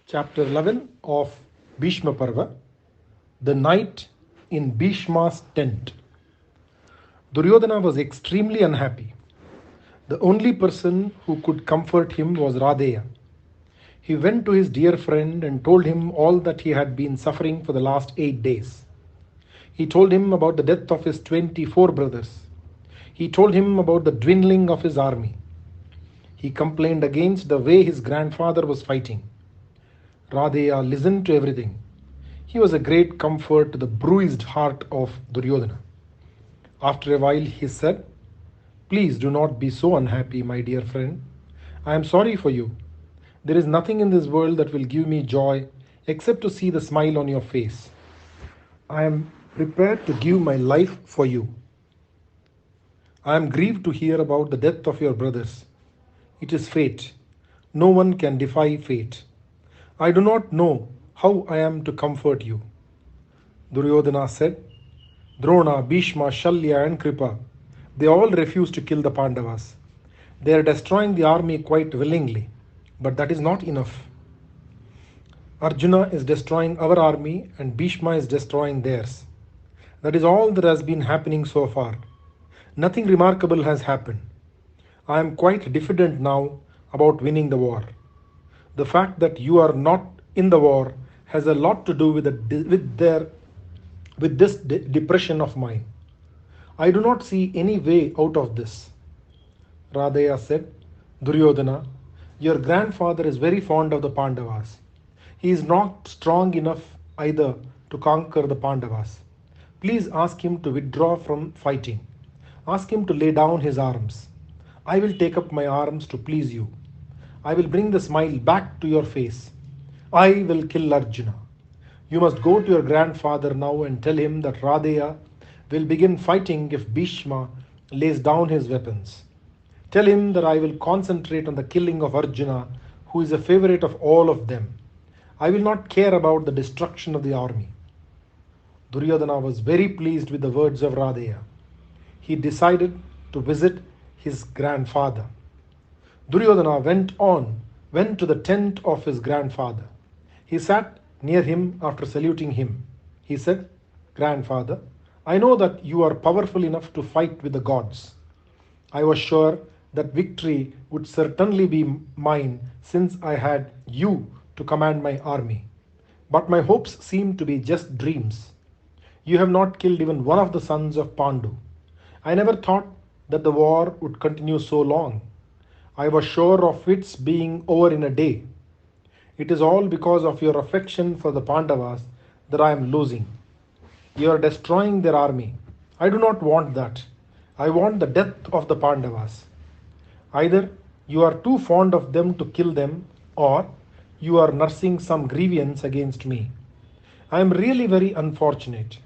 Chapter 11 of Bhishma Parva, The Night in Bhishma's Tent. Duryodhana was extremely unhappy. The only person who could comfort him was Radeya. He went to his dear friend and told him all that he had been suffering for the last 8 days. He told him about the death of his 24 brothers. He told him about the dwindling of his army. He complained against the way his grandfather was fighting. Radeya listened to everything. He was a great comfort to the bruised heart of Duryodhana. After a while, he said, "Please do not be so unhappy, my dear friend. I am sorry for you. There is nothing in this world that will give me joy except to see the smile on your face. I am prepared to give my life for you. I am grieved to hear about the death of your brothers. It is fate. No one can defy fate. I do not know how I am to comfort you." Duryodhana said, "Drona, Bhishma, Shalya, and Kripa, they all refuse to kill the Pandavas. They are destroying the army quite willingly, but that is not enough. Arjuna is destroying our army and Bhishma is destroying theirs. That is all that has been happening so far. Nothing remarkable has happened. I am quite diffident now about winning the war. The fact that you are not in the war has a lot to do with, this depression of mine. I do not see any way out of this." Radeya said, "Duryodhana, your grandfather is very fond of the Pandavas. He is not strong enough either to conquer the Pandavas. Please ask him to withdraw from fighting. Ask him to lay down his arms. I will take up my arms to please you. I will bring the smile back to your face. I will kill Arjuna. You must go to your grandfather now and tell him that Radeya will begin fighting if Bhishma lays down his weapons. Tell him that I will concentrate on the killing of Arjuna, who is a favorite of all of them. I will not care about the destruction of the army." Duryodhana was very pleased with the words of Radeya. He decided to visit his grandfather. Duryodhana went to the tent of his grandfather. He sat near him after saluting him. He said, "Grandfather, I know that you are powerful enough to fight with the gods. I was sure that victory would certainly be mine since I had you to command my army. But my hopes seem to be just dreams. You have not killed even one of the sons of Pandu. I never thought that the war would continue so long. I was sure of its being over in a day. It is all because of your affection for the Pandavas that I am losing. You are destroying their army. I do not want that. I want the death of the Pandavas. Either you are too fond of them to kill them, or you are nursing some grievance against me. I am really very unfortunate.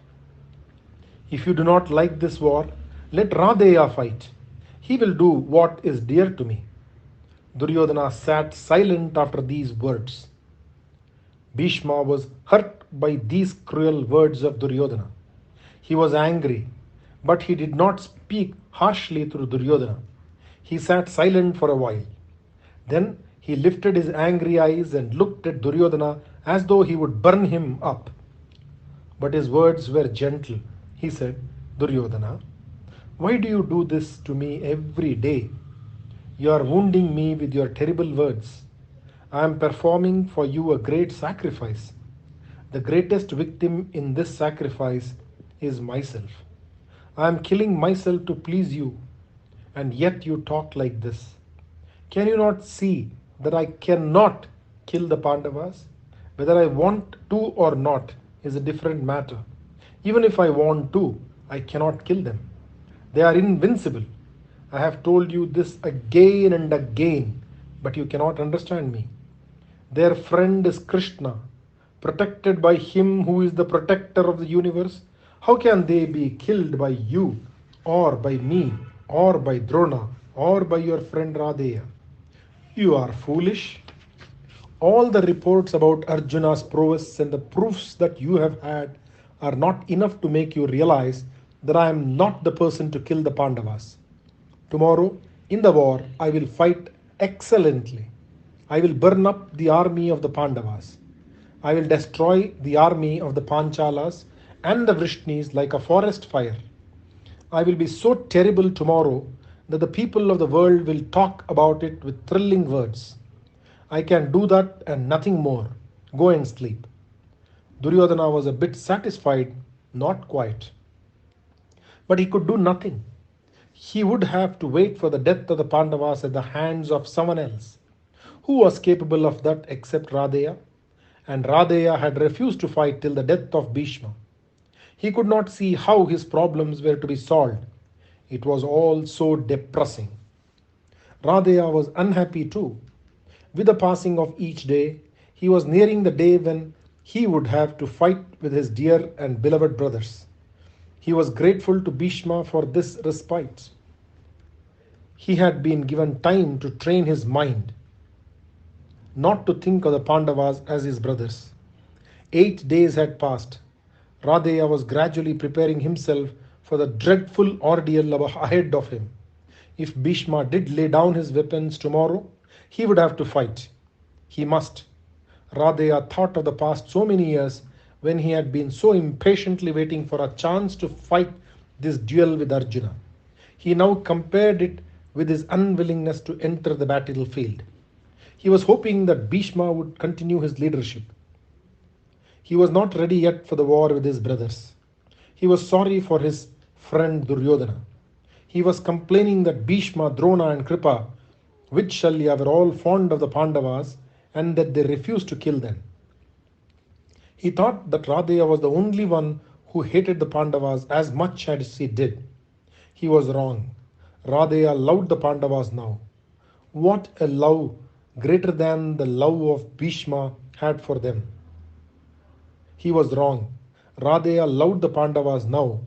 If you do not like this war, let Radeya fight. He will do what is dear to me." Duryodhana sat silent after these words. Bhishma was hurt by these cruel words of Duryodhana. He was angry, but he did not speak harshly to Duryodhana. He sat silent for a while. Then he lifted his angry eyes and looked at Duryodhana as though he would burn him up. But his words were gentle. He said, "Duryodhana, why do you do this to me every day? You are wounding me with your terrible words. I am performing for you a great sacrifice. The greatest victim in this sacrifice is myself. I am killing myself to please you, and yet you talk like this. Can you not see that I cannot kill the Pandavas? Whether I want to or not is a different matter. Even if I want to, I cannot kill them. They are invincible. I have told you this again and again, but you cannot understand me. Their friend is Krishna, protected by him who is the protector of the universe. How can they be killed by you, or by me, or by Drona, or by your friend Radeya? You are foolish. All the reports about Arjuna's prowess and the proofs that you have had are not enough to make you realize that I am not the person to kill the Pandavas. Tomorrow, in the war, I will fight excellently. I will burn up the army of the Pandavas. I will destroy the army of the Panchalas and the Vrishnis like a forest fire. I will be so terrible tomorrow that the people of the world will talk about it with thrilling words. I can do that and nothing more. Go and sleep. Duryodhana was a bit satisfied, not quite. But he could do nothing. He would have to wait for the death of the Pandavas at the hands of someone else. Who was capable of that except Radeya? And Radeya had refused to fight till the death of Bhishma. He could not see how his problems were to be solved. It was all so depressing. Radeya was unhappy too. With the passing of each day, he was nearing the day when he would have to fight with his dear and beloved brothers. He was grateful to Bhishma for this respite. He had been given time to train his mind, not to think of the Pandavas as his brothers. 8 days had passed. Radeya was gradually preparing himself for the dreadful ordeal ahead of him. If Bhishma did lay down his weapons tomorrow, he would have to fight. He must. Radeya thought of the past so many years when he had been so impatiently waiting for a chance to fight this duel with Arjuna. He now compared it with his unwillingness to enter the battlefield. He was hoping that Bhishma would continue his leadership. He was not ready yet for the war with his brothers. He was sorry for his friend Duryodhana. He was complaining that Bhishma, Drona and Kripa, with Shalya, were all fond of the Pandavas and that they refused to kill them. He thought that Radeya was the only one who hated the Pandavas as much as he did. He was wrong. Radeya loved the Pandavas now. What a love greater than the love of Bhishma had for them. He was wrong. Radeya loved the Pandavas now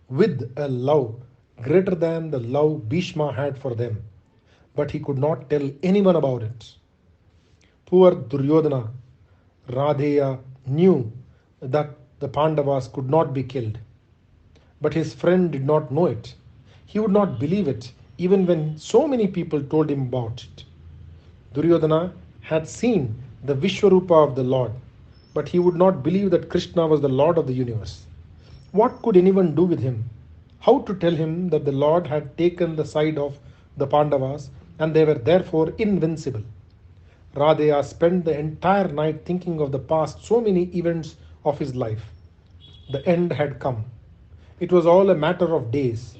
with a love greater than the love Bhishma had for them. But he could not tell anyone about it. Poor Duryodhana, Radeya knew that the Pandavas could not be killed. But his friend did not know it. He would not believe it even when so many people told him about it. Duryodhana had seen the Vishwarupa of the Lord, but he would not believe that Krishna was the Lord of the universe. What could anyone do with him? How to tell him that the Lord had taken the side of the Pandavas and they were therefore invincible? Radeya spent the entire night thinking of the past so many events of his life. The end had come. It was all a matter of days.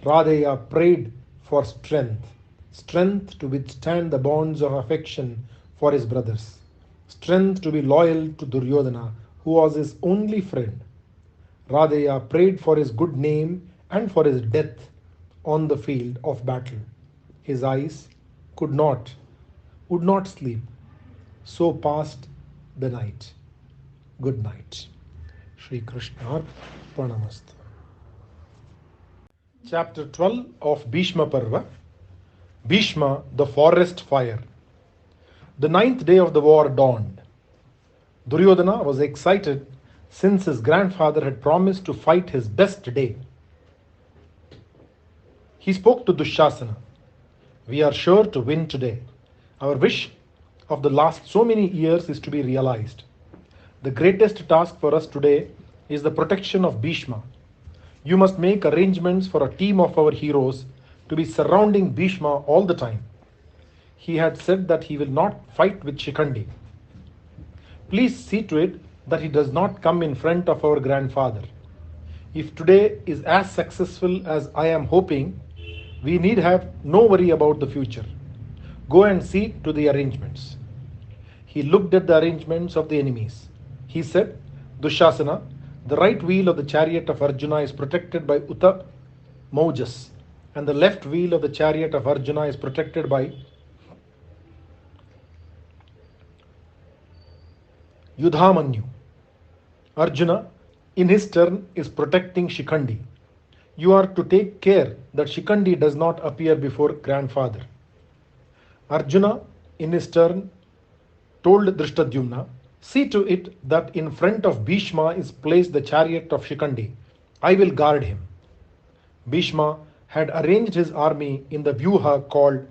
Radeya prayed for strength to withstand the bonds of affection for his brothers, strength to be loyal to Duryodhana, who was his only friend. Radeya prayed for his good name and for his death on the field of battle. His eyes would not sleep. So passed the night. Good night. Shri Krishna Arpanamastu. Chapter 12 of Bhishma Parva. Bhishma, the forest fire. The 9th day of the war dawned. Duryodhana was excited since his grandfather had promised to fight his best day. He spoke to Dushasana. We are sure to win today. Our wish of the last so many years is to be realized. The greatest task for us today is the protection of Bhishma. You must make arrangements for a team of our heroes to be surrounding Bhishma all the time. He had said that he will not fight with Shikhandi. Please see to it that he does not come in front of our grandfather. If today is as successful as I am hoping, we need have no worry about the future. Go and see to the arrangements. He looked at the arrangements of the enemies. He said, Dushasana, the right wheel of the chariot of Arjuna is protected by Uta Maujas, and the left wheel of the chariot of Arjuna is protected by Yudhamanyu. Arjuna, in his turn, is protecting Shikhandi. You are to take care that Shikhandi does not appear before grandfather. Arjuna, in his turn, told Drishtadyumna, see to it that in front of Bhishma is placed the chariot of Shikhandi. I will guard him. Bhishma had arranged his army in the Vyuha called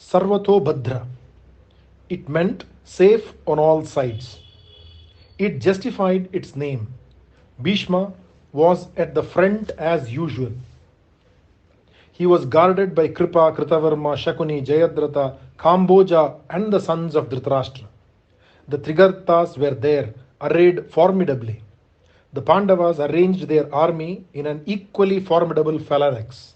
Sarvato Bhadra. It meant safe on all sides. It justified its name. Bhishma was at the front as usual. He was guarded by Kripa, Kritavarma, Shakuni, Jayadratha, Kamboja, and the sons of Dhritarashtra. The Trigartas were there, arrayed formidably. The Pandavas arranged their army in an equally formidable phalanx.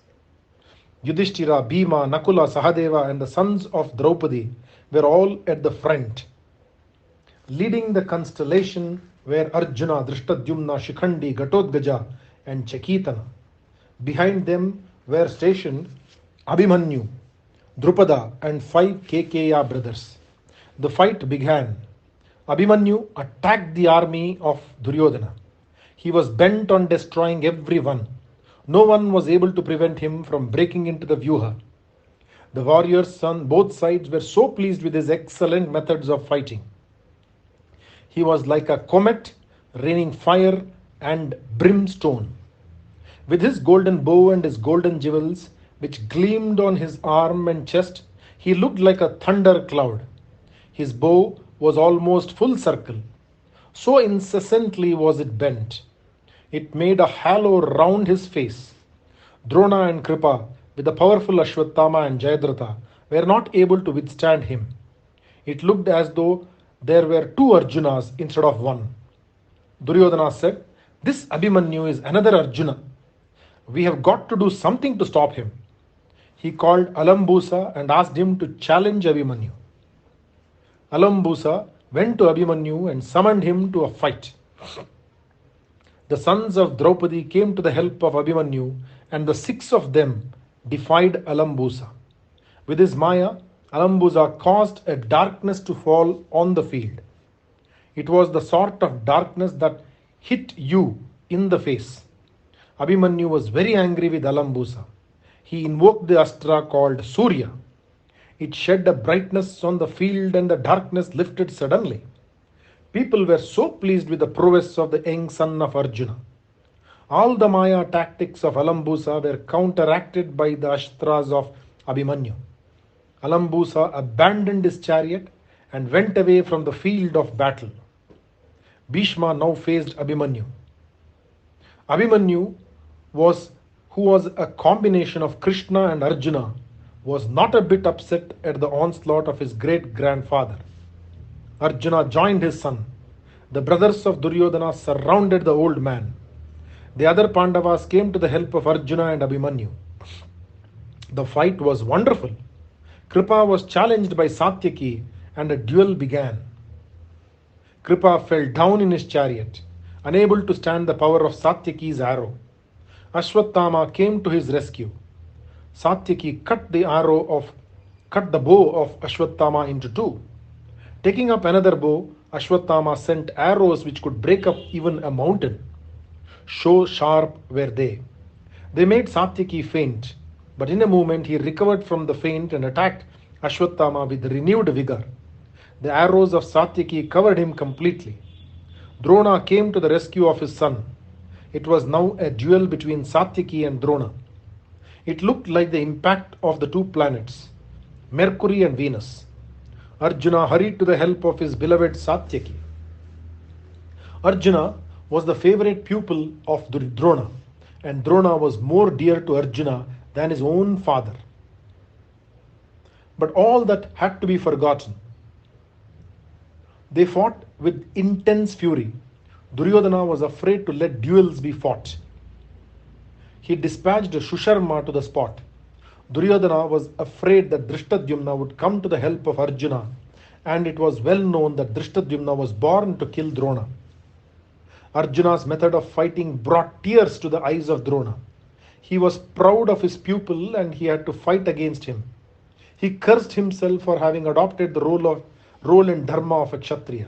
Yudhishthira, Bhima, Nakula, Sahadeva, and the sons of Draupadi were all at the front. Leading the constellation were Arjuna, Drishtadyumna, Shikhandi, Gatotkaja, and Chakitana. Behind them were stationed Abhimanyu, Drupada, and 5 Kekeya brothers. The fight began. Abhimanyu attacked the army of Duryodhana. He was bent on destroying everyone. No one was able to prevent him from breaking into the Vyuha. The warriors on both sides were so pleased with his excellent methods of fighting. He was like a comet raining fire and brimstone. With his golden bow and his golden jewels, which gleamed on his arm and chest, he looked like a thunder cloud. His bow was almost full circle. So incessantly was it bent. It made a halo round his face. Drona and Kripa, with the powerful Ashwatthama and Jayadratha, were not able to withstand him. It looked as though there were two Arjunas instead of one. Duryodhana said, "This Abhimanyu is another Arjuna. We have got to do something to stop him." He called Alambusa and asked him to challenge Abhimanyu. Alambusa went to Abhimanyu and summoned him to a fight. The sons of Draupadi came to the help of Abhimanyu, and the 6 of them defied Alambusa. With his Maya, Alambusa caused a darkness to fall on the field. It was the sort of darkness that hit you in the face. Abhimanyu was very angry with Alambusa. He invoked the astra called Surya. It shed a brightness on the field and the darkness lifted suddenly. People were so pleased with the prowess of the young son of Arjuna. All the Maya tactics of Alambusa were counteracted by the astras of Abhimanyu. Alambusa abandoned his chariot and went away from the field of battle. Bhishma now faced Abhimanyu. Abhimanyu who was a combination of Krishna and Arjuna, was not a bit upset at the onslaught of his great-grandfather. Arjuna joined his son. The brothers of Duryodhana surrounded the old man. The other Pandavas came to the help of Arjuna and Abhimanyu. The fight was wonderful. Kripa was challenged by Satyaki and a duel began. Kripa fell down in his chariot, unable to stand the power of Satyaki's arrow. Ashwatthama came to his rescue. Satyaki cut the bow of Ashwatthama into 2. Taking up another bow, Ashwatthama sent arrows which could break up even a mountain. So sharp were they. They made Satyaki faint, but in a moment he recovered from the faint and attacked Ashwatthama with renewed vigor. The arrows of Satyaki covered him completely. Drona came to the rescue of his son. It was now a duel between Satyaki and Drona. It looked like the impact of the 2 planets, Mercury and Venus. Arjuna hurried to the help of his beloved Satyaki. Arjuna was the favorite pupil of Drona, and Drona was more dear to Arjuna than his own father. But all that had to be forgotten. They fought with intense fury. Duryodhana was afraid to let duels be fought. He dispatched Shusharma to the spot. Duryodhana was afraid that Drishtadyumna would come to the help of Arjuna, and it was well known that Drishtadyumna was born to kill Drona. Arjuna's method of fighting brought tears to the eyes of Drona. He was proud of his pupil and he had to fight against him. He cursed himself for having adopted the role and dharma of a Kshatriya.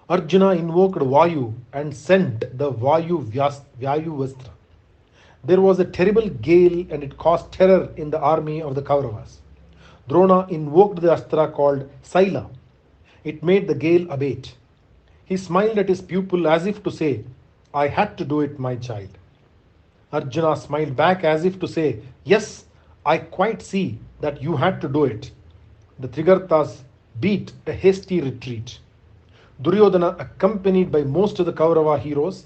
Arjuna invoked Vayu and sent the Vayu Vastra. There was a terrible gale and it caused terror in the army of the Kauravas. Drona invoked the astra called Saila. It made the gale abate. He smiled at his pupil as if to say, "I had to do it, my child." Arjuna smiled back as if to say, "Yes, I quite see that you had to do it." The Trigartas beat a hasty retreat. Duryodhana, accompanied by most of the Kaurava heroes,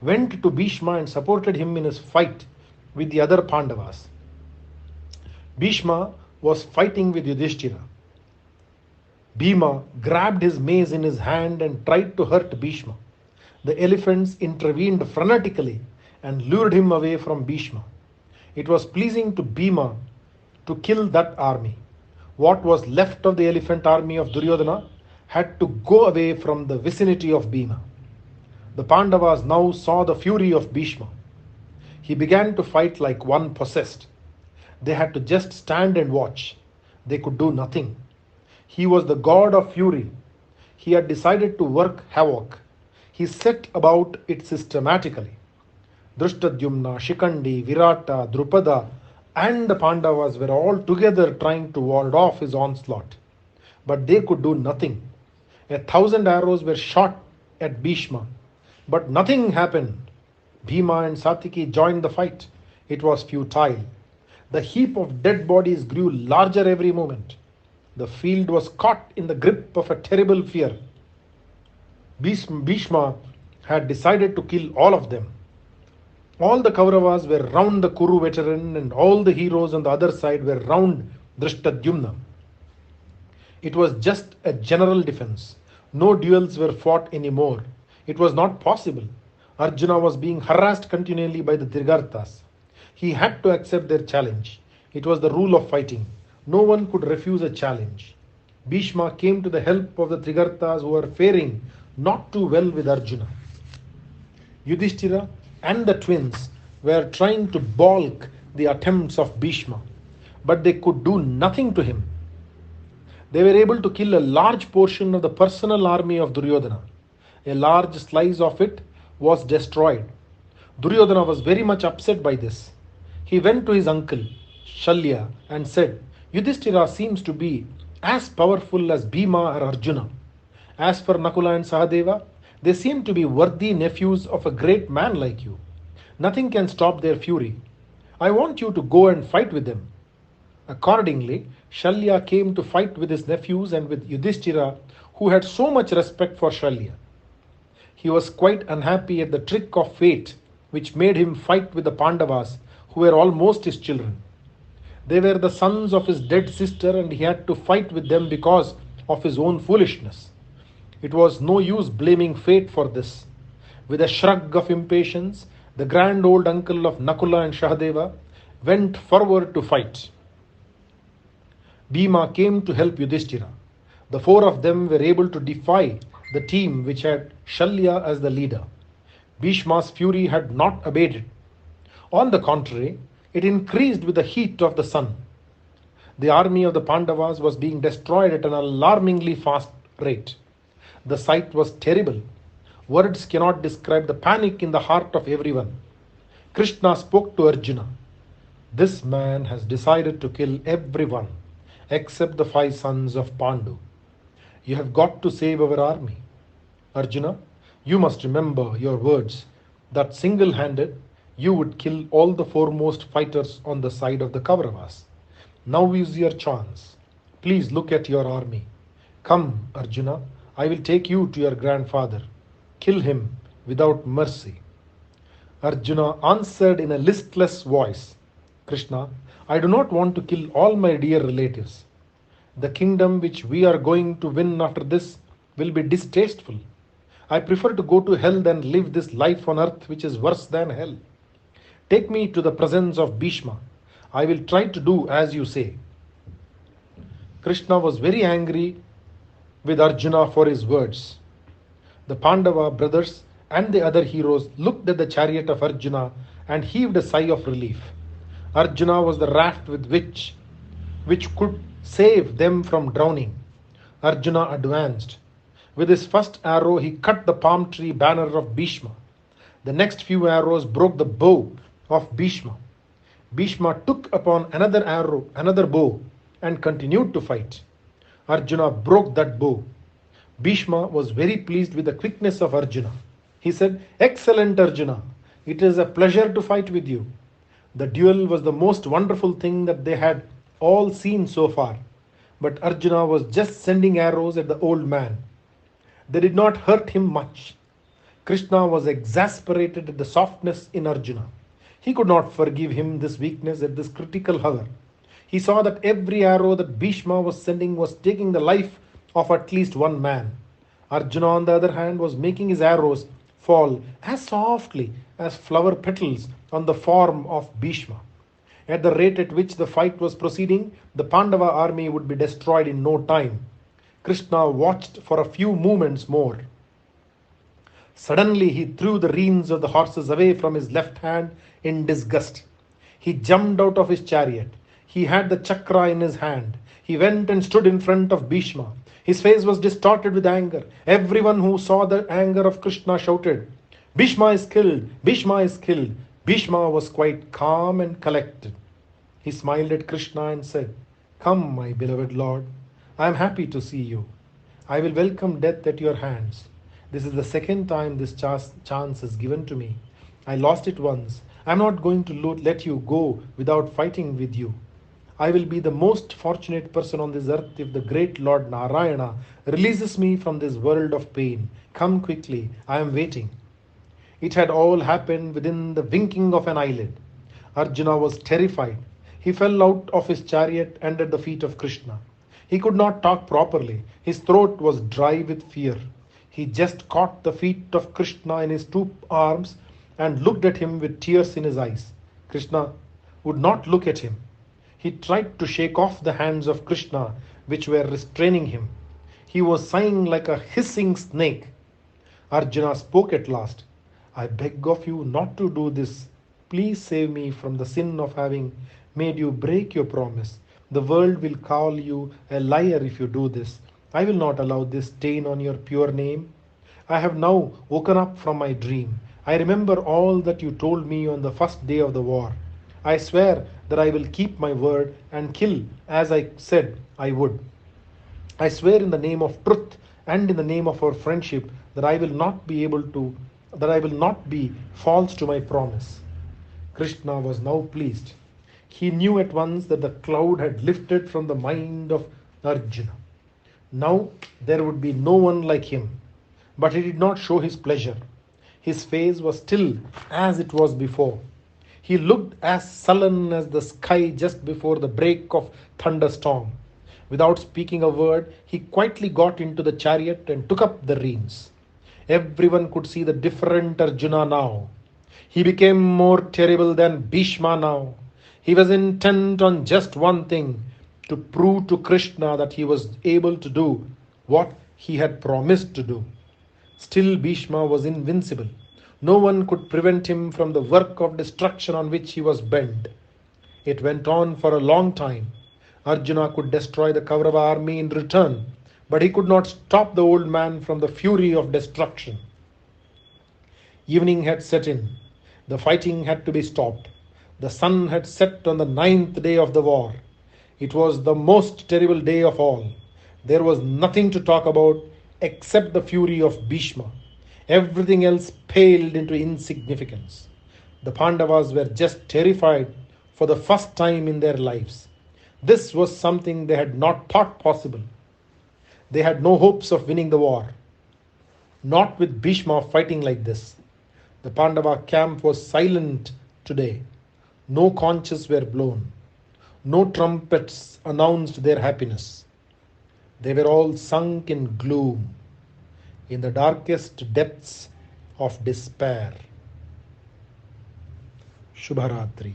went to Bhishma and supported him in his fight with the other Pandavas. Bhishma was fighting with Yudhishthira. Bhima grabbed his mace in his hand and tried to hurt Bhishma. The elephants intervened frenetically and lured him away from Bhishma. It was pleasing to Bhima to kill that army. What was left of the elephant army of Duryodhana had to go away from the vicinity of Bhima. The Pandavas now saw the fury of Bhishma. He began to fight like one possessed. They had to just stand and watch. They could do nothing. He was the god of fury. He had decided to work havoc. He set about it systematically. Drishtadyumna, Shikandi, Virata, Drupada, and the Pandavas were all together trying to ward off his onslaught. But they could do nothing. 1,000 arrows were shot at Bhishma, but nothing happened. Bhima and Satiki joined the fight. It was futile. The heap of dead bodies grew larger every moment. The field was caught in the grip of a terrible fear. Bhishma had decided to kill all of them. All the Kauravas were round the Kuru veteran, and all the heroes on the other side were round Drishtadyumna. It was just a general defense. No duels were fought anymore. It was not possible. Arjuna was being harassed continually by the Trigartas. He had to accept their challenge. It was the rule of fighting. No one could refuse a challenge. Bhishma came to the help of the Trigartas, who were faring not too well with Arjuna. Yudhishthira and the twins were trying to balk the attempts of Bhishma, but they could do nothing to him. They were able to kill a large portion of the personal army of Duryodhana. A large slice of it was destroyed. Duryodhana was very much upset by this. He went to his uncle, Shalya, and said, Yudhishthira seems to be as powerful as Bhima or Arjuna. As for Nakula and Sahadeva, they seem to be worthy nephews of a great man like you. Nothing can stop their fury. I want you to go and fight with them. Accordingly, Shalya came to fight with his nephews and with Yudhishthira, who had so much respect for Shalya. He was quite unhappy at the trick of fate which made him fight with the Pandavas, who were almost his children. They were the sons of his dead sister, and he had to fight with them because of his own foolishness. It was no use blaming fate for this. With a shrug of impatience, the grand old uncle of Nakula and Sahadeva went forward to fight. Bhima came to help Yudhishthira. The four of them were able to defy the team which had Shalya as the leader. Bhishma's fury had not abated. On the contrary, it increased with the heat of the sun. The army of the Pandavas was being destroyed at an alarmingly fast rate. The sight was terrible. Words cannot describe the panic in the heart of everyone. Krishna spoke to Arjuna. This man has decided to kill everyone except the 5 sons of Pandu. You have got to save our army. Arjuna, you must remember your words that single-handed you would kill all the foremost fighters on the side of the Kauravas. Now is your chance. Please look at your army. Come, Arjuna, I will take you to your grandfather. Kill him without mercy. Arjuna answered in a listless voice, Krishna, I do not want to kill all my dear relatives. The kingdom which we are going to win after this will be distasteful. I prefer to go to hell than live this life on earth which is worse than hell. Take me to the presence of Bhishma. I will try to do as you say. Krishna was very angry with Arjuna for his words. The Pandava brothers and the other heroes looked at the chariot of Arjuna and heaved a sigh of relief. Arjuna was the raft with which could save them from drowning. Arjuna advanced. With his first arrow, he cut the palm tree banner of Bhishma. The next few arrows broke the bow of Bhishma. Bhishma took upon another bow and continued to fight. Arjuna broke that bow. Bhishma was very pleased with the quickness of Arjuna. He said, Excellent Arjuna, it is a pleasure to fight with you. The duel was the most wonderful thing that they had all seen so far. But Arjuna was just sending arrows at the old man. They did not hurt him much. Krishna was exasperated at the softness in Arjuna. He could not forgive him this weakness at this critical hour. He saw that every arrow that Bhishma was sending was taking the life of at least one man. Arjuna, on the other hand, was making his arrows fall as softly as flower petals on the form of Bhishma. At the rate at which the fight was proceeding, the Pandava army would be destroyed in no time. Krishna watched for a few moments more. Suddenly he threw the reins of the horses away from his left hand in disgust. He jumped out of his chariot. He had the chakra in his hand. He went and stood in front of Bhishma. His face was distorted with anger. Everyone who saw the anger of Krishna shouted, "Bhishma is killed! Bhishma is killed!" Bhishma was quite calm and collected. He smiled at Krishna and said, "Come, my beloved Lord. I am happy to see you. I will welcome death at your hands. This is the second time this chance is given to me. I lost it once. I am not going to let you go without fighting with you. I will be the most fortunate person on this earth if the great Lord Narayana releases me from this world of pain. Come quickly, I am waiting." It had all happened within the winking of an eyelid. Arjuna was terrified. He fell out of his chariot and at the feet of Krishna. He could not talk properly. His throat was dry with fear. He just caught the feet of Krishna in his two arms and looked at him with tears in his eyes. Krishna would not look at him. He tried to shake off the hands of Krishna, which were restraining him. He was sighing like a hissing snake. Arjuna spoke at last. "I beg of you not to do this. Please save me from the sin of having made you break your promise. The world will call you a liar if you do this. I will not allow this stain on your pure name. I have now woken up from my dream. I remember all that you told me on the first day of the war. I swear that I will keep my word and kill as I said I would. I swear in the name of truth and in the name of our friendship that I will not be false to my promise." Krishna was now pleased. He knew at once that the cloud had lifted from the mind of Arjuna. Now there would be no one like him. But he did not show his pleasure. His face was still as it was before. He looked as sullen as the sky just before the break of thunderstorm. Without speaking a word, he quietly got into the chariot and took up the reins. Everyone could see the different Arjuna now. He became more terrible than Bhishma now. He was intent on just one thing, to prove to Krishna that he was able to do what he had promised to do. Still Bhishma was invincible. No one could prevent him from the work of destruction on which he was bent. It went on for a long time. Arjuna could destroy the Kaurava army in return, but he could not stop the old man from the fury of destruction. Evening had set in. The fighting had to be stopped. The sun had set on the 9th day of the war. It was the most terrible day of all. There was nothing to talk about except the fury of Bhishma. Everything else paled into insignificance. The Pandavas were just terrified for the first time in their lives. This was something they had not thought possible. They had no hopes of winning the war. Not with Bhishma fighting like this. The Pandava camp was silent today. No conches were blown. No trumpets announced their happiness. They were all sunk in gloom, in the darkest depths of despair. Shubharatri.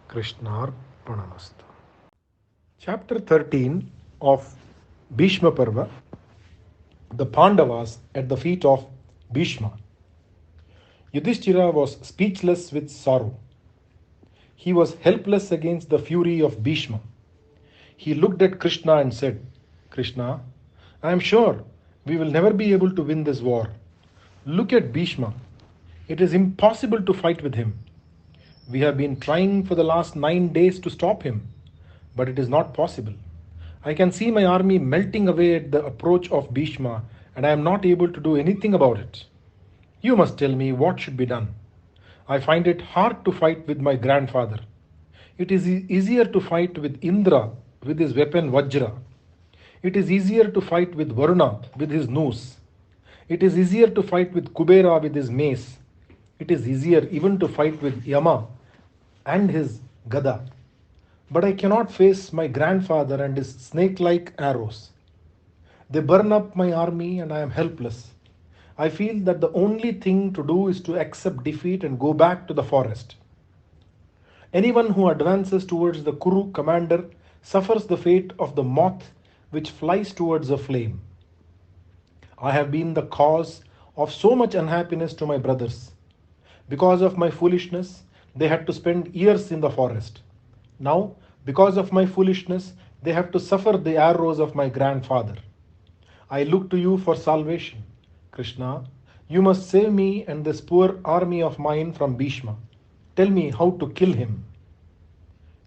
Krishnarpanamastu. Chapter 13 of Bhishma Parva. The Pandavas at the feet of Bhishma. Yudhishthira was speechless with sorrow. He was helpless against the fury of Bhishma. He looked at Krishna and said, "Krishna, I am sure we will never be able to win this war. Look at Bhishma. It is impossible to fight with him. We have been trying for the last 9 days to stop him, but it is not possible. I can see my army melting away at the approach of Bhishma, and I am not able to do anything about it. You must tell me what should be done. I find it hard to fight with my grandfather. It is easier to fight with Indra with his weapon Vajra. It is easier to fight with Varuna with his noose. It is easier to fight with Kubera with his mace. It is easier even to fight with Yama and his Gada. But I cannot face my grandfather and his snake like arrows. They burn up my army and I am helpless. I feel that the only thing to do is to accept defeat and go back to the forest. Anyone who advances towards the Kuru commander suffers the fate of the moth which flies towards a flame. I have been the cause of so much unhappiness to my brothers. Because of my foolishness, they had to spend years in the forest. Now, because of my foolishness, they have to suffer the arrows of my grandfather. I look to you for salvation. Krishna, you must save me and this poor army of mine from Bhishma. Tell me how to kill him.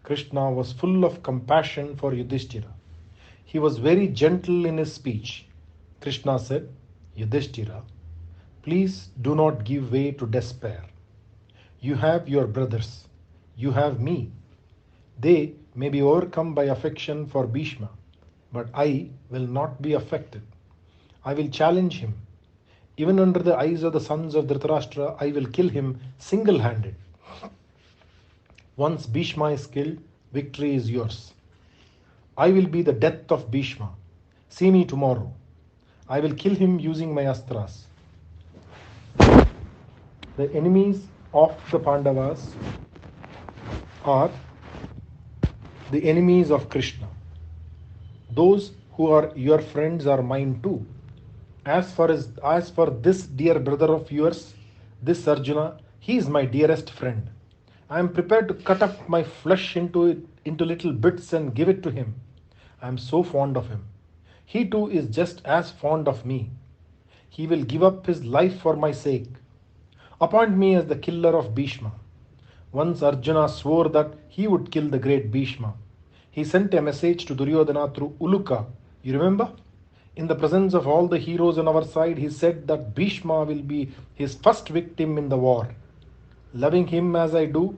Krishna was full of compassion for Yudhishthira. He was very gentle in his speech. Krishna said, Yudhishthira, please do not give way to despair. You have your brothers. You have me. They may be overcome by affection for Bhishma, but I will not be affected. I will challenge him. Even under the eyes of the sons of Dhritarashtra, I will kill him single-handed. Once Bhishma is killed, victory is yours. I will be the death of Bhishma. See me tomorrow. I will kill him using my astras. The enemies of the Pandavas are the enemies of Krishna. Those who are your friends are mine too. As for this dear brother of yours, this Arjuna, he is my dearest friend. I am prepared to cut up my flesh into little bits and give it to him. I am so fond of him. He too is just as fond of me. He will give up his life for my sake. Appoint me as the killer of Bhishma. Once Arjuna swore that he would kill the great Bhishma. He sent a message to Duryodhana through Uluka. You remember? In the presence of all the heroes on our side, he said that Bhishma will be his first victim in the war. Loving him as I do,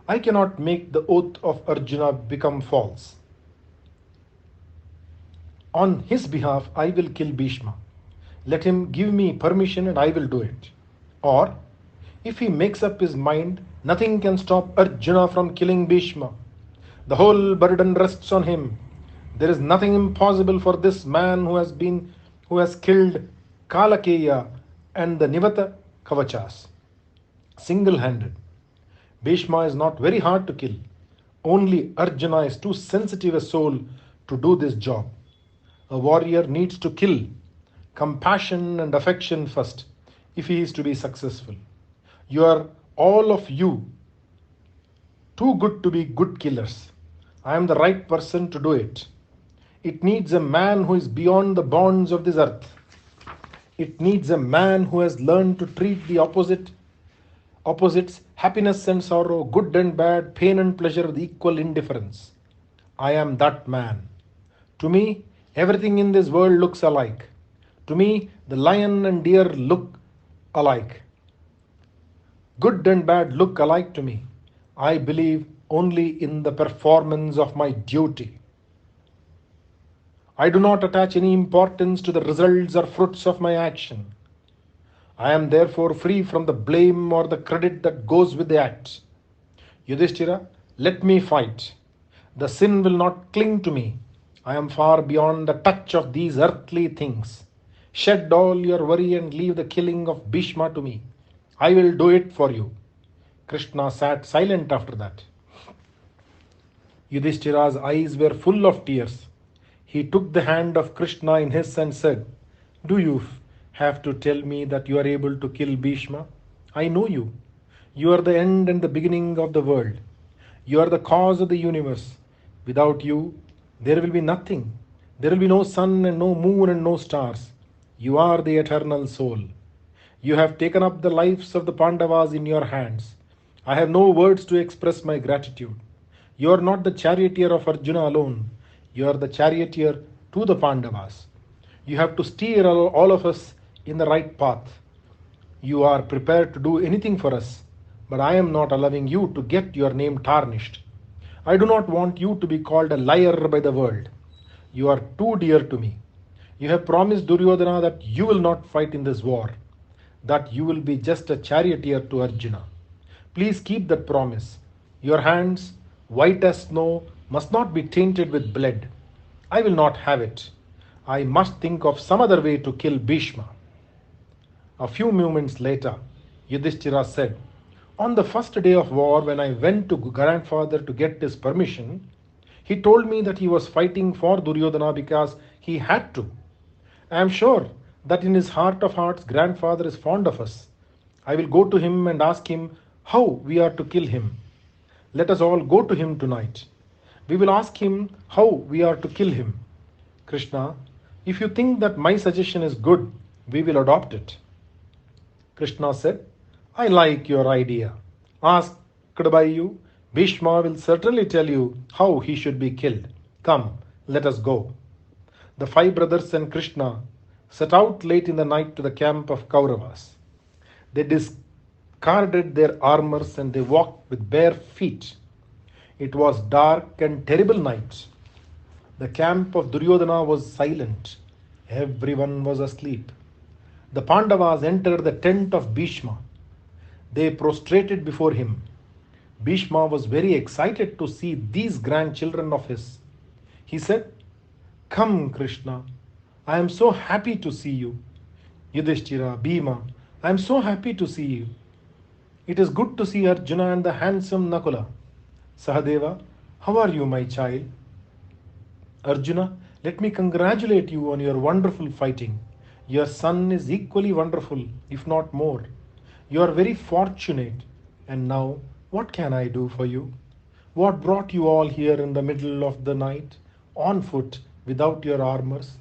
I cannot make the oath of Arjuna become false. On his behalf, I will kill Bhishma. Let him give me permission and I will do it. Or, if he makes up his mind, nothing can stop Arjuna from killing Bhishma. The whole burden rests on him. There is nothing impossible for this man who has killed Kalakeya and the Nivata Kavachas single-handed. Bhishma is not very hard to kill. Only Arjuna is too sensitive a soul to do this job. A warrior needs to kill compassion and affection first if he is to be successful. You are all of you too good to be good killers. I am the right person to do it. It needs a man who is beyond the bonds of this earth. It needs a man who has learned to treat the opposites, happiness and sorrow, good and bad, pain and pleasure with equal indifference. I am that man. To me, everything in this world looks alike. To me, the lion and deer look alike. Good and bad look alike to me. I believe only in the performance of my duty. I do not attach any importance to the results or fruits of my action. I am therefore free from the blame or the credit that goes with the act. Yudhishthira, let me fight. The sin will not cling to me. I am far beyond the touch of these earthly things. Shed all your worry and leave the killing of Bhishma to me. I will do it for you. Krishna sat silent after that. Yudhishthira's eyes were full of tears. He took the hand of Krishna in his and said, Do you have to tell me that you are able to kill Bhishma? I know you. You are the end and the beginning of the world. You are the cause of the universe. Without you, there will be nothing. There will be no sun and no moon and no stars. You are the eternal soul. You have taken up the lives of the Pandavas in your hands. I have no words to express my gratitude. You are not the charioteer of Arjuna alone. You are the charioteer to the Pandavas. You have to steer all of us in the right path. You are prepared to do anything for us, but I am not allowing you to get your name tarnished. I do not want you to be called a liar by the world. You are too dear to me. You have promised Duryodhana that you will not fight in this war, that you will be just a charioteer to Arjuna. Please keep that promise. Your hands, white as snow, must not be tainted with blood. I will not have it. I must think of some other way to kill Bhishma. A few moments later, Yudhishthira said, on the first day of war, when I went to grandfather to get his permission, he told me that he was fighting for Duryodhana because he had to. I am sure that in his heart of hearts, grandfather is fond of us. I will go to him and ask him how we are to kill him. Let us all go to him tonight. We will ask him how we are to kill him. Krishna, if you think that my suggestion is good, we will adopt it. Krishna said, I like your idea. Asked by you, Bhishma will certainly tell you how he should be killed. Come, let us go. The five brothers and Krishna set out late in the night to the camp of Kauravas. They discarded their armors and they walked with bare feet. It was dark and terrible night. The camp of Duryodhana was silent. Everyone was asleep. The Pandavas entered the tent of Bhishma. They prostrated before him. Bhishma was very excited to see these grandchildren of his. He said, come, Krishna, I am so happy to see you. Yudhishthira, Bhima, I am so happy to see you. It is good to see Arjuna and the handsome Nakula. Sahadeva, how are you, my child? Arjuna, let me congratulate you on your wonderful fighting. Your son is equally wonderful, if not more. You are very fortunate. And now, what can I do for you? What brought you all here in the middle of the night, on foot, without your armors?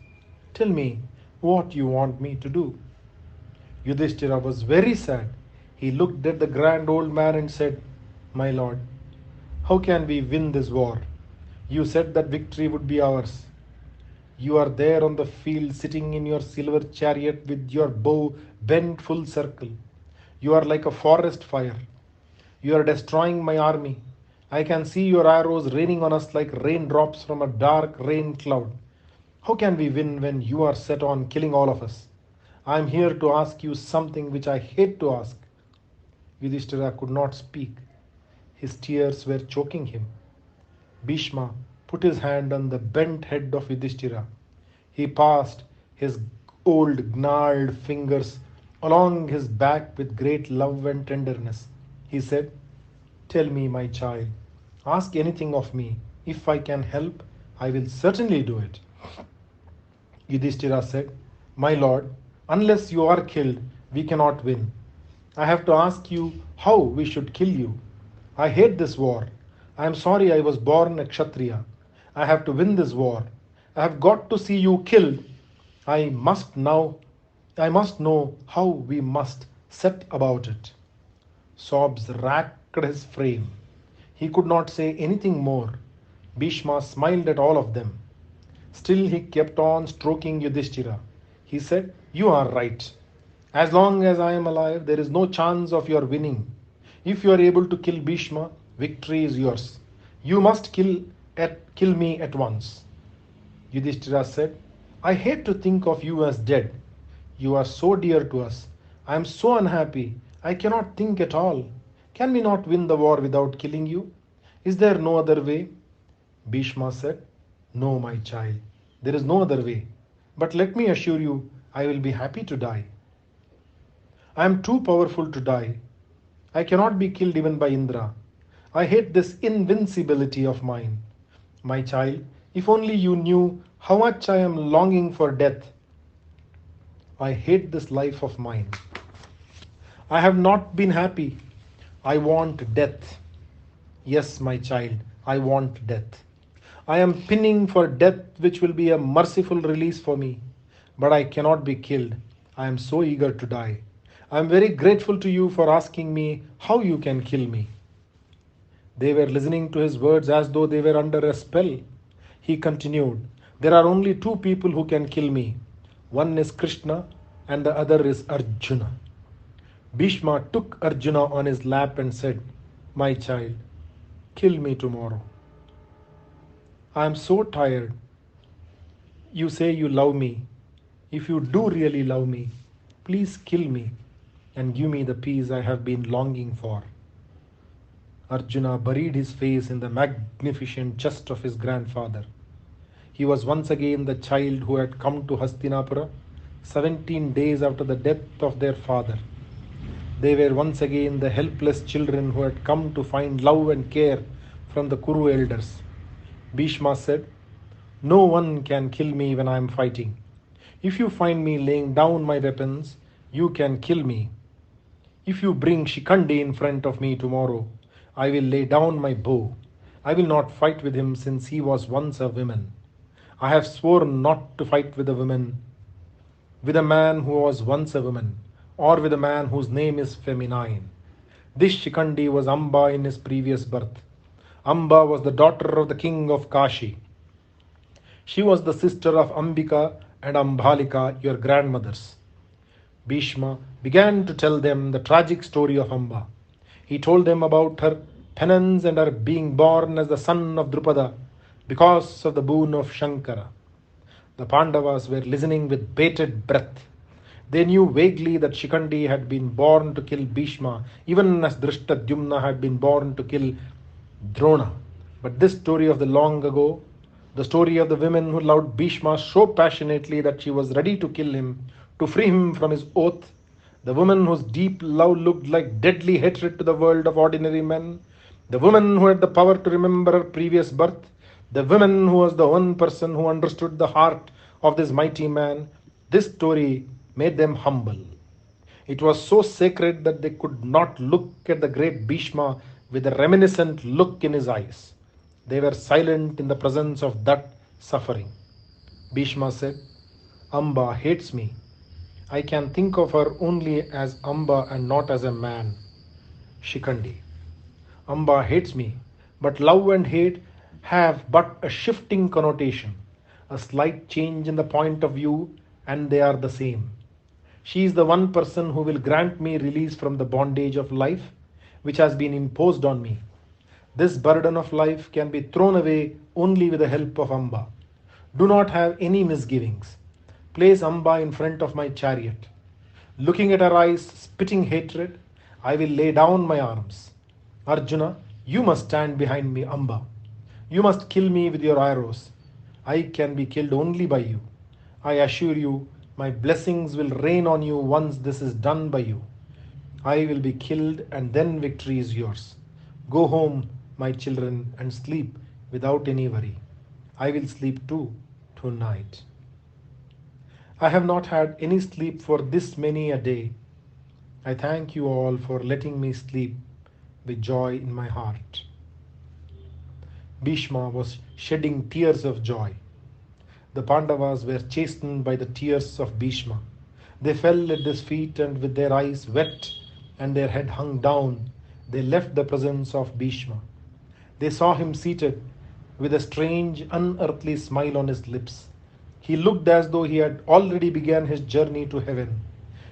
Tell me what you want me to do. Yudhishthira was very sad. He looked at the grand old man and said, my lord, how can we win this war? You said that victory would be ours. You are there on the field sitting in your silver chariot with your bow bent full circle. You are like a forest fire. You are destroying my army. I can see your arrows raining on us like raindrops from a dark rain cloud. How can we win when you are set on killing all of us? I am here to ask you something which I hate to ask. Yudhishthira could not speak. His tears were choking him. Bhishma put his hand on the bent head of Yudhishthira. He passed his old gnarled fingers along his back with great love and tenderness. He said, tell me, my child, ask anything of me. If I can help, I will certainly do it. Yudhishthira said, my lord, unless you are killed, we cannot win. I have to ask you how we should kill you. I hate this war. I am sorry I was born a Kshatriya. I have to win this war. I have got to see you killed. I must know how we must set about it. Sobs racked his frame. He could not say anything more. Bhishma smiled at all of them. Still he kept on stroking Yudhishthira. He said, you are right. As long as I am alive, there is no chance of your winning. If you are able to kill Bhishma, victory is yours. You must kill me at once. Yudhishthira said, I hate to think of you as dead. You are so dear to us. I am so unhappy. I cannot think at all. Can we not win the war without killing you? Is there no other way? Bhishma said, no, my child. There is no other way. But let me assure you, I will be happy to die. I am too powerful to die. I cannot be killed even by Indra. I hate this invincibility of mine. My child, if only you knew how much I am longing for death. I hate this life of mine. I have not been happy. I want death. Yes, my child, I want death. I am pinning for death, which will be a merciful release for me. But I cannot be killed. I am so eager to die. I am very grateful to you for asking me how you can kill me. They were listening to his words as though they were under a spell. He continued, there are only two people who can kill me. One is Krishna and the other is Arjuna. Bhishma took Arjuna on his lap and said, my child, kill me tomorrow. I am so tired. You say you love me. If you do really love me, please kill me and give me the peace I have been longing for. Arjuna buried his face in the magnificent chest of his grandfather. He was once again the child who had come to Hastinapura 17 days after the death of their father. They were once again the helpless children who had come to find love and care from the Kuru elders. Bhishma said, "No one can kill me when I am fighting. If you find me laying down my weapons, you can kill me. If you bring Shikandi in front of me tomorrow, I will lay down my bow. I will not fight with him since he was once a woman. I have sworn not to fight with a man who was once a woman, or with a man whose name is feminine. This Shikandi was Amba in his previous birth. Amba was the daughter of the king of Kashi. She was the sister of Ambika and Ambalika, your grandmothers." Bhishma began to tell them the tragic story of Amba. He told them about her penance and her being born as the son of Drupada because of the boon of Shankara. The Pandavas were listening with bated breath. They knew vaguely that Shikandi had been born to kill Bhishma, even as Drishtadyumna had been born to kill Drona. But this story of the long ago, the story of the woman who loved Bhishma so passionately that she was ready to kill him, to free him from his oath, the woman whose deep love looked like deadly hatred to the world of ordinary men, the woman who had the power to remember her previous birth, the woman who was the one person who understood the heart of this mighty man, this story made them humble. It was so sacred that they could not look at the great Bhishma with a reminiscent look in his eyes. They were silent in the presence of that suffering. Bhishma said, "Amba hates me. I can think of her only as Amba and not as a man." Shikandi. Amba hates me, but love and hate have but a shifting connotation, a slight change in the point of view, and they are the same. She is the one person who will grant me release from the bondage of life which has been imposed on me. This burden of life can be thrown away only with the help of Amba. Do not have any misgivings. Place Amba in front of my chariot. Looking at her eyes, spitting hatred, I will lay down my arms. Arjuna, you must stand behind me, Amba. You must kill me with your arrows. I can be killed only by you. I assure you, my blessings will rain on you once this is done by you. I will be killed and then victory is yours. Go home, my children, and sleep without any worry. I will sleep too tonight. I have not had any sleep for this many a day. I thank you all for letting me sleep with joy in my heart. Bhishma was shedding tears of joy. The Pandavas were chastened by the tears of Bhishma. They fell at his feet and with their eyes wet and their head hung down, they left the presence of Bhishma. They saw him seated with a strange, unearthly smile on his lips. He looked as though he had already begun his journey to heaven.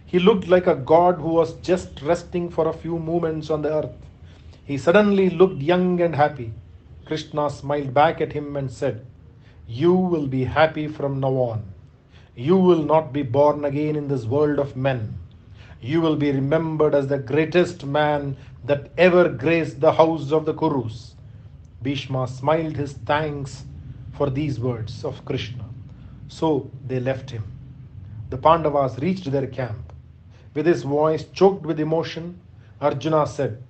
He looked like a god who was just resting for a few moments on the earth. He suddenly looked young and happy. Krishna smiled back at him and said, "You will be happy from now on. You will not be born again in this world of men. You will be remembered as the greatest man that ever graced the house of the Kurus." Bhishma smiled his thanks for these words of Krishna. So they left him. The Pandavas reached their camp. With his voice choked with emotion, Arjuna said,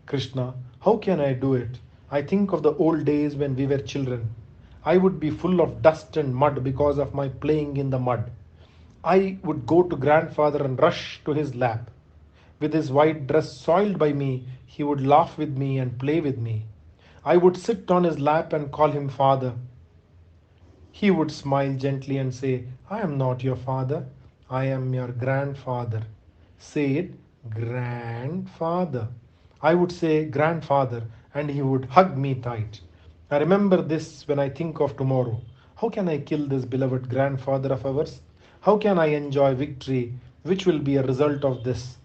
"Krishna, how can I do it? I think of the old days when we were children. I would be full of dust and mud because of my playing in the mud. I would go to grandfather and rush to his lap. With his white dress soiled by me, he would laugh with me and play with me. I would sit on his lap and call him father. He would smile gently and say, 'I am not your father, I am your grandfather.' Say it, grandfather." I would say, "Grandfather," and he would hug me tight. I remember this when I think of tomorrow. How can I kill this beloved grandfather of ours? How can I enjoy victory which will be a result of this?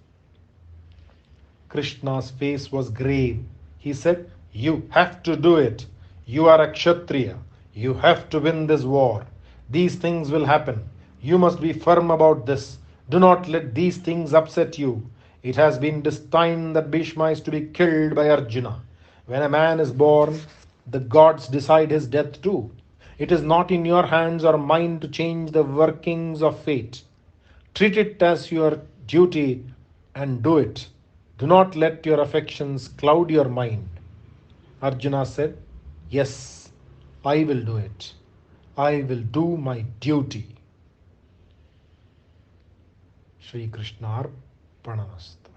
Krishna's face was grave. He said, "You have to do it. You are a Kshatriya. You have to win this war. These things will happen. You must be firm about this. Do not let these things upset you. It has been destined that Bhishma is to be killed by Arjuna. When a man is born, the gods decide his death too. It is not in your hands or mine to change the workings of fate. Treat it as your duty and do it. Do not let your affections cloud your mind. Arjuna said, yes, I will do it. I will do my duty. Shri Krishna Arpanamastu.